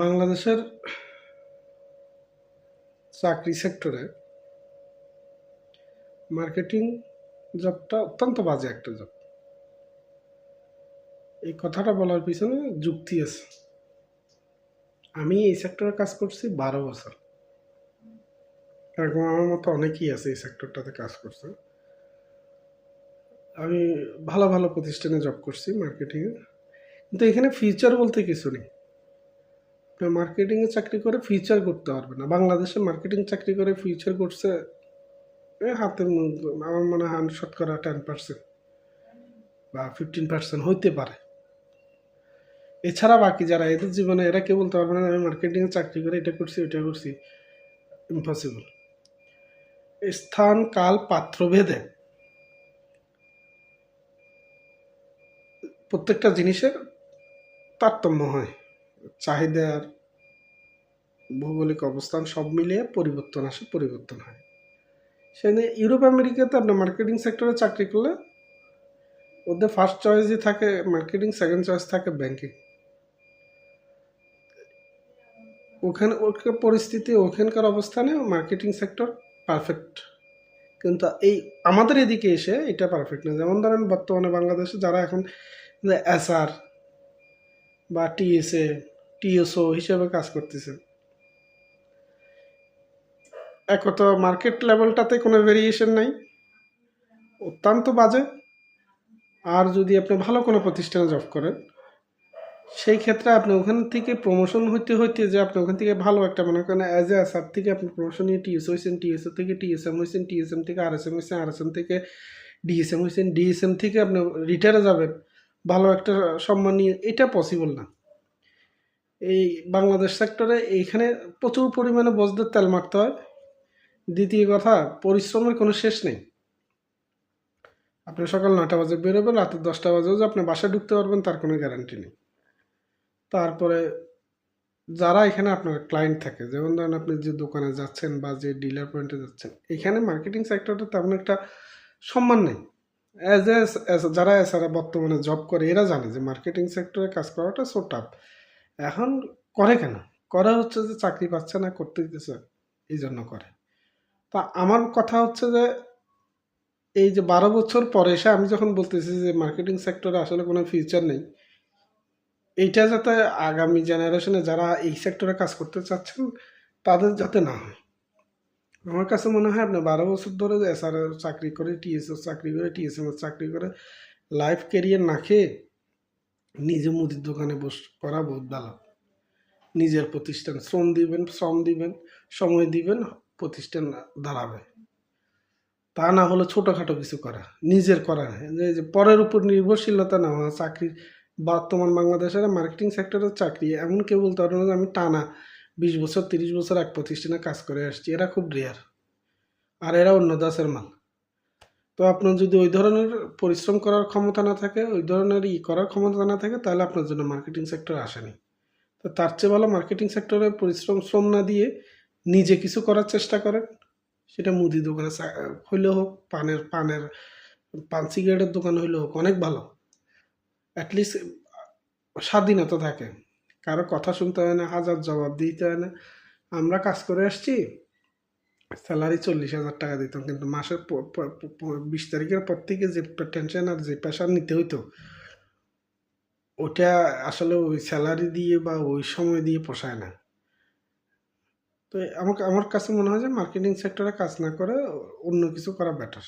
বাংলাদেশের চাকরি সেক্টরে মার্কেটিং জবটা অত্যন্ত বাজে একটা জব। এই কথাটা বলার পিছনে যুক্তি আছে। আমি এই সেক্টরে কাজ করছি 12 বছর। এরকম আমার মতো অনেকেই আছে এই সেক্টরটাতে কাজ করছে। আমি ভালো ভালো প্রতিষ্ঠানে জব করছি মার্কেটিংয়ে, কিন্তু এখানে ফিউচার বলতে কিছু নেই। আপনি মার্কেটিংয়ে চাকরি করে ফিউচার করতে পারবে না। বাংলাদেশে মার্কেটিং চাকরি করে ফিউচার করছে হাতে আমার মনে হয় 10% বা 15% হইতে পারে। এছাড়া বাকি যারা এদের জীবনে এরা কেউ বলতে পারবে না আমি মার্কেটিংয়ে চাকরি করে এটা করছি ওইটা করছি। ইম্পসিবল। স্থান কাল পাত্র ভেদে প্রত্যেকটা জিনিসের তারতম্য হয়, চাহিদার ভৌগোলিক অবস্থান সব মিলিয়ে পরিবর্তন আসে, পরিবর্তন হয়। সেখানে ইউরোপ আমেরিকাতে আপনার মার্কেটিং সেক্টরে চাকরি করলে ওদের ফার্স্ট চয়েসই থাকে মার্কেটিং, সেকেন্ড চয়েস থাকে ব্যাংকিং। ওখানে ওখানে পরিস্থিতি, ওখানকার অবস্থানে মার্কেটিং সেক্টর পারফেক্ট, কিন্তু এই আমাদের এদিকে এসে এটা পারফেক্ট না। যেমন ধরেন বর্তমানে বাংলাদেশে যারা এখন এসআর বা টিএসএ, টিএসও হিসেবে কাজ করতেছে, এক তো মার্কেট লেভেলটাতে কোনো ভেরিয়েশন নাই, অত্যন্ত বাজে। আর যদি আপনি ভালো কোনো প্রতিষ্ঠানে জব করেন, সেই ক্ষেত্রে আপনি ওখান থেকে প্রমোশন হইতে হইতে যে আপনি ওখান থেকে ভালো একটা মনে করেন অ্যাজ এ এসআর থেকে আপনি প্রমোশন নিয়ে টিএস হয়েছেন, টিএসও থেকে টিএসএম হয়েছেন, টিএসএম থেকে আরএসএম হয়েছেন, আরএসএম থেকে ডিএসএম হয়েছেন, ডিএসএম থেকে আপনি রিটায়ারে যাবেন ভালো একটা সম্মান নিয়ে, এটা পসিবল না। এই বাংলাদেশ সেক্টরে এইখানে প্রচুর পরিমাণে বসদের তেল মারতে হয়। দ্বিতীয় কথা, পরিশ্রমের কোনো শেষ নেই। আপনি সকাল 9টা বাজে বেরোবেন, রাতে 10টা বাজেও যে আপনি বাসায় ঢুকতে পারবেন তার কোনো গ্যারান্টি নেই। তারপরে যারা এখানে আপনার ক্লায়েন্ট থাকে, যেমন ধরেন আপনি যে দোকানে যাচ্ছেন বা যে ডিলার পয়েন্টে যাচ্ছেন, এখানে মার্কেটিং সেক্টরটা তেমন একটা সম্মান নেই। অ্যাজ এ যারা এছাড়া বর্তমানে জব করে এরা জানে যে মার্কেটিং সেক্টরে কাজ করাটা সো টাফ। এখন করে কেন? করা হচ্ছে যে চাকরি পাচ্ছে না, করতে দিতেছে, এই জন্য করে। তা আমার কথা হচ্ছে যে এই যে 12 বছর পরে এসে আমি যখন বলতেছি যে মার্কেটিং সেক্টরে আসলে কোনো ফিউচার নেই, এইটা যাতে আগামী জেনারেশনে যারা এই সেক্টরে কাজ করতে চাচ্ছেন তাদের যাতে না হয়। আমার কাছে মনে হয় আপনি 12 বছর ধরে এসআর চাকরি করে, টিএসএস চাকরি করে, টিএসএম চাকরি করে লাইফ ক্যারিয়ার না খেয়ে নিজে মুদির দোকানে করা বহুত ভালো। নিজের প্রতিষ্ঠান শ্রম দিবেন, সময় দিবেন, প্রতিষ্ঠান দাঁড়াবে। তা না হলে ছোটোখাটো কিছু করা, নিজের করা, যে পরের উপর নির্ভরশীলতা না হওয়া। চাকরি বর্তমান বাংলাদেশের মার্কেটিং সেক্টরের চাকরি এমন কেউ বলতে পারবে না যে আমি টানা 20 বছর 30 বছর এক প্রতিষ্ঠানে কাজ করে আসছি, এরা খুব রেয়ার। আর এরা অন্য দাসের মাল। তো আপনার যদি ওই ধরনের পরিশ্রম করার ক্ষমতা না থাকে, ওই ধরনের করার ক্ষমতা না থাকে, তাহলে আপনার জন্য মার্কেটিং সেক্টর আসেনি। তো তার চেয়ে ভালো মার্কেটিং সেক্টরে শ্রম না দিয়ে নিজে কিছু করার চেষ্টা করেন। সেটা মুদি দোকানে হইলেও হোক, পান সিগারেটের দোকান হইলেও হোক, অনেক ভালো। অ্যাটলিস্ট স্বাধীনতা থাকে, কারো কথা শুনতে হয় না, হাজার জবাব দিতে হয় না। আমরা কাজ করে আসছি, স্যালারি 40,000 টাকা দিতাম, কিন্তু মাসের 20 তারিখের পর থেকে যে টেনশন আর যে প্রেশার নিতে হইতো, ওটা আসলে ওই স্যালারি দিয়ে বা ওই সময় দিয়ে পোষায় না। তো আমার কাছে মনে হয় যে মার্কেটিং সেক্টরে কাজ না করে অন্য কিছু করা বেটার।